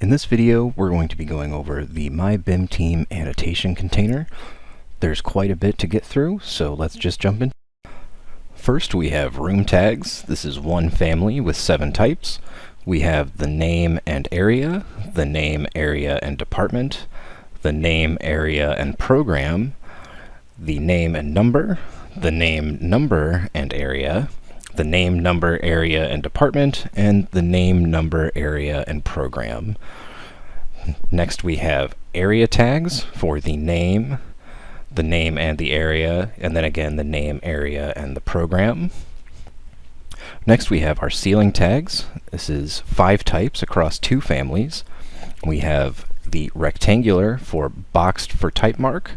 In this video, we're going to be going over the MyBIMteam annotation container. There's quite a bit to get through, so let's just jump in. First, we have room tags. This is one family with 7 types. We have the name and area, the name, area, and department, the name, area, and program, the name and number, the name, number, and area, the name, number, area, and department, and the name, number, area, and program. Next we have area tags for the name and the area, and then again the name, area, and the program. Next we have our ceiling tags. This is 5 types across 2 families. We have the rectangular for boxed for type mark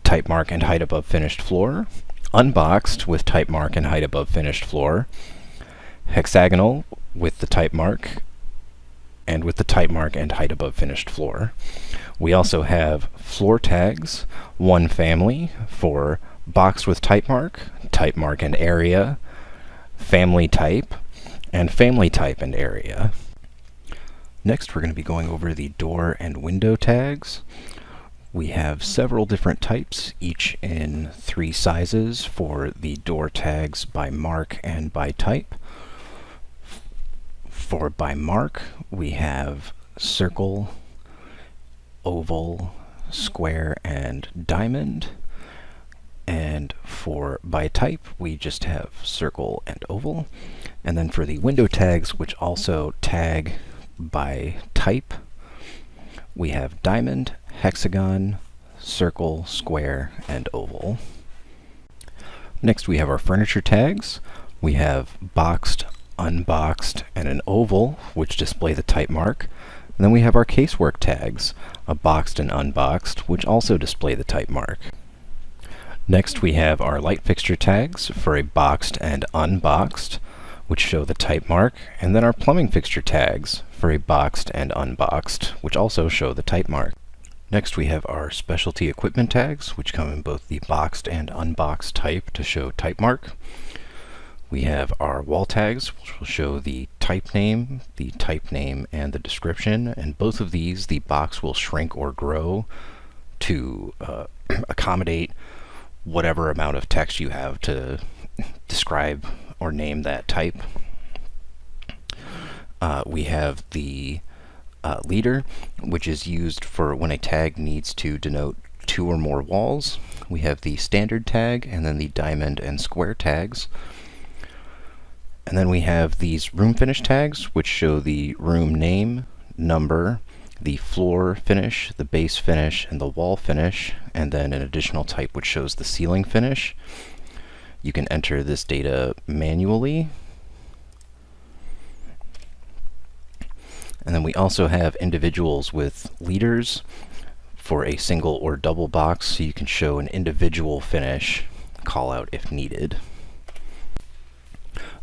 and height above finished floor, unboxed with type mark and height above finished floor, hexagonal with the type mark and with the type mark and height above finished floor. We also have floor tags, one family for boxed with type mark and area, family type and area. Next, we're going to be going over the door and window tags. We have several different types, each in 3 sizes for the door tags by mark and by type. For by mark, we have circle, oval, square, and diamond. And for by type, we just have circle and oval. And then for the window tags, which also tag by type, we have diamond, hexagon, circle, square, and oval. Next we have our furniture tags. We have boxed, unboxed, and an oval, which display the type mark. And then we have our casework tags, a boxed and unboxed, which also display the type mark. Next we have our light fixture tags for a boxed and unboxed, which show the type mark, and then our plumbing fixture tags for a boxed and unboxed, which also show the type mark. Next we have our specialty equipment tags, which come in both the boxed and unboxed type to show type mark. We have our wall tags, which will show the type name, and the description, and both of these the box will shrink or grow to accommodate whatever amount of text you have to describe or name that type. We have the leader, which is used for when a tag needs to denote 2 or more walls. We have the standard tag, and then the diamond and square tags. And then we have these room finish tags, which show the room name, number, the floor finish, the base finish, and the wall finish, and then an additional type which shows the ceiling finish. You can enter this data manually. And then we also have individuals with leaders for a single or double box, so you can show an individual finish callout if needed.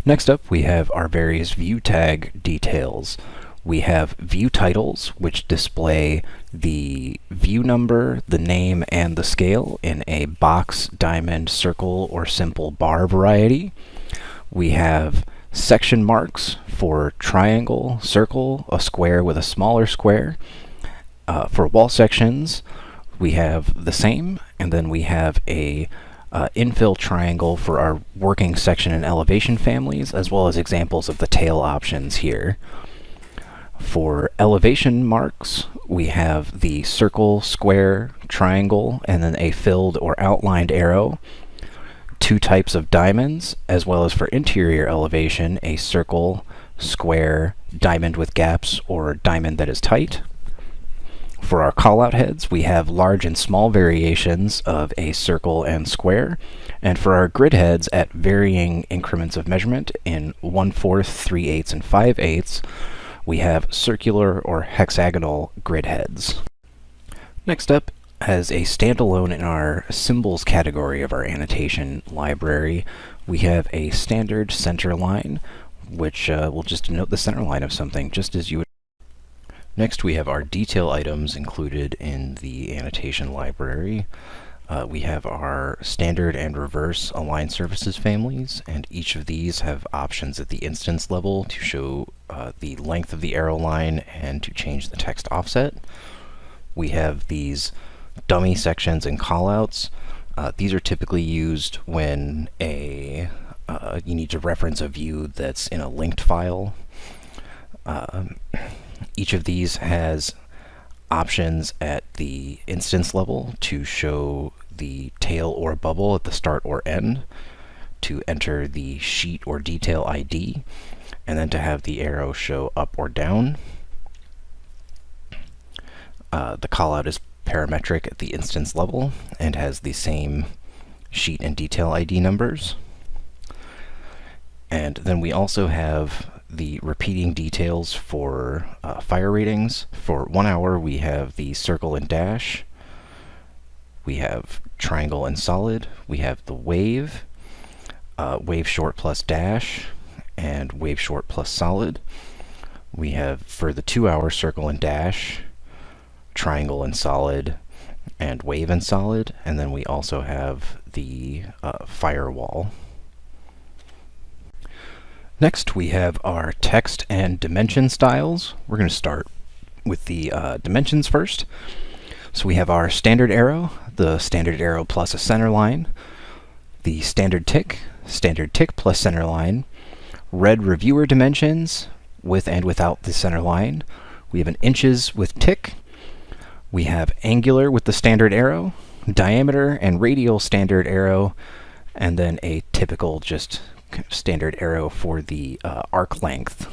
Next up, we have our various view tag details. We have view titles, which display the view number, the name, and the scale in a box, diamond, circle, or simple bar variety. We have section marks for triangle, circle, a square with a smaller square. For wall sections, we have the same, and then we have a infill triangle for our working section and elevation families, as well as examples of the tail options here. For elevation marks, we have the circle, square, triangle, and then a filled or outlined arrow. 2 types of diamonds, as well as for interior elevation, a circle, square, diamond with gaps, or diamond that is tight. For our callout heads, we have large and small variations of a circle and square, and for our grid heads at varying increments of measurement in 1/4, 3/8, and 5/8, we have circular or hexagonal grid heads. Next up, as a standalone in our symbols category of our annotation library, we have a standard center line, which will just denote the center line of something, just as you would. Next, we have our detail items included in the annotation library. We have our standard and reverse align surfaces families, and each of these have options at the instance level to show the length of the arrow line and to change the text offset. We have these dummy sections and callouts. These are typically used when you need to reference a view that's in a linked file. Each of these has options at the instance level to show the tail or bubble at the start or end, to enter the sheet or detail ID, and then to have the arrow show up or down. The callout is parametric at the instance level and has the same sheet and detail ID numbers. And then we also have the repeating details for fire ratings. For 1 hour, we have the circle and dash. We have triangle and solid. We have the wave, wave short plus dash, and wave short plus solid. We have, for the 2 hour, circle and dash, triangle and solid, and wave and solid. And then we also have the firewall. Next, we have our text and dimension styles. We're going to start with the dimensions first. So we have our standard arrow, the standard arrow plus a center line, the standard tick plus center line, red reviewer dimensions with and without the center line. We have an inches with tick. We have angular with the standard arrow, diameter and radial standard arrow, and then a typical just standard arrow for the arc length.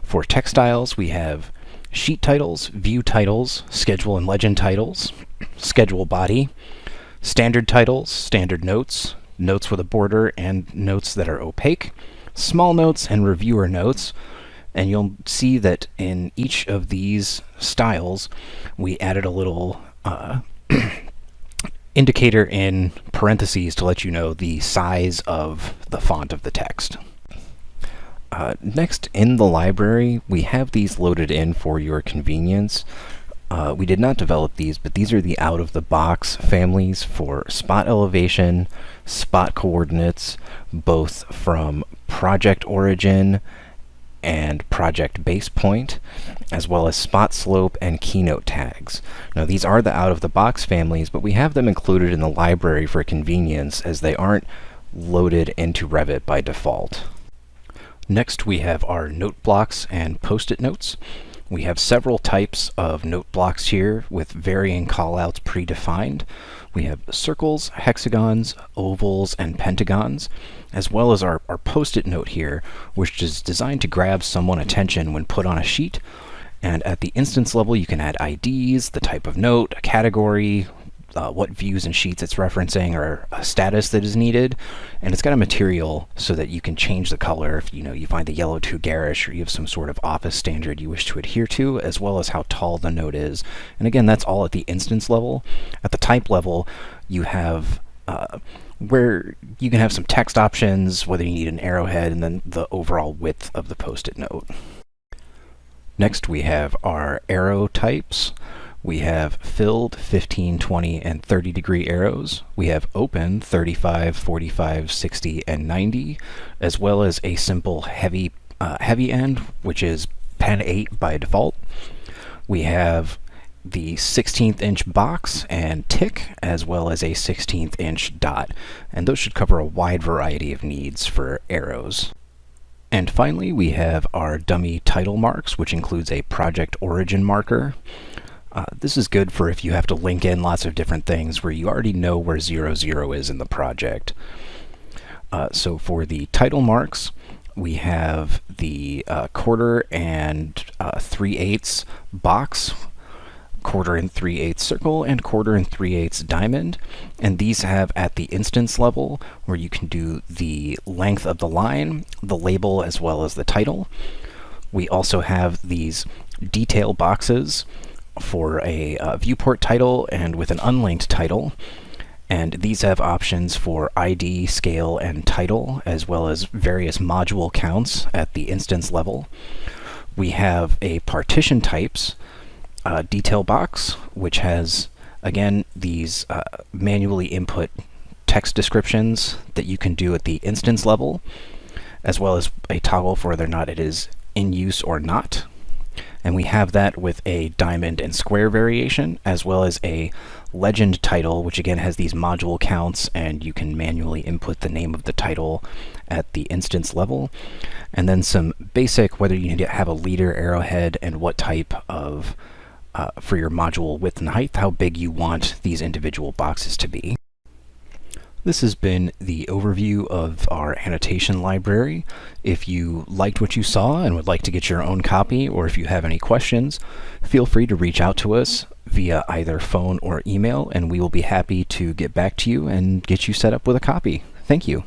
For textiles, we have sheet titles, view titles, schedule and legend titles, schedule body, standard titles, standard notes, notes with a border and notes that are opaque, small notes and reviewer notes. And you'll see that in each of these styles, we added a little indicator in parentheses to let you know the size of the font of the text. Next, in the library, we have these loaded in for your convenience. We did not develop these, but these are the out-of-the-box families for spot elevation, spot coordinates, both from project origin and project base point, as well as spot slope and keynote tags. Now, these are the out-of-the-box families, but we have them included in the library for convenience, as they aren't loaded into Revit by default. Next, we have our note blocks and post-it notes. We have several types of note blocks here with varying callouts predefined. We have circles, hexagons, ovals, and pentagons, as well as our post-it note here, which is designed to grab someone's attention when put on a sheet. And at the instance level, you can add IDs, the type of note, a category, what views and sheets it's referencing, or a status that is needed. And it's got a material so that you can change the color if you find the yellow too garish, or you have some sort of office standard you wish to adhere to, as well as how tall the note is. And again, that's all at the instance level. At the type level, you have where you can have some text options, whether you need an arrowhead, and then the overall width of the post-it note. Next, we have our arrow types. We have filled 15, 20, and 30 degree arrows. We have open 35, 45, 60, and 90, as well as a simple heavy end, which is pen 8 by default. We have the 16th inch box and tick, as well as a 16th inch dot. And those should cover a wide variety of needs for arrows. And finally, we have our dummy title marks, which includes a project origin marker. This is good for if you have to link in lots of different things where you already know where 00 is in the project. So for the title marks, we have the quarter and 3/8 box, quarter and 3/8 circle, and quarter and 3/8 diamond. And these have at the instance level where you can do the length of the line, the label, as well as the title. We also have these detail boxes for a viewport title and with an unlinked title. And these have options for ID, scale, and title, as well as various module counts at the instance level. We have a partition types detail box, which has, again, these manually input text descriptions that you can do at the instance level, as well as a toggle for whether or not it is in use or not. And we have that with a diamond and square variation, as well as a legend title, which again has these module counts, and you can manually input the name of the title at the instance level. And then some basic, whether you need to have a leader arrowhead and what type of, for your module width and height, how big you want these individual boxes to be. This has been the overview of our annotation library. If you liked what you saw and would like to get your own copy, or if you have any questions, feel free to reach out to us via either phone or email, and we will be happy to get back to you and get you set up with a copy. Thank you.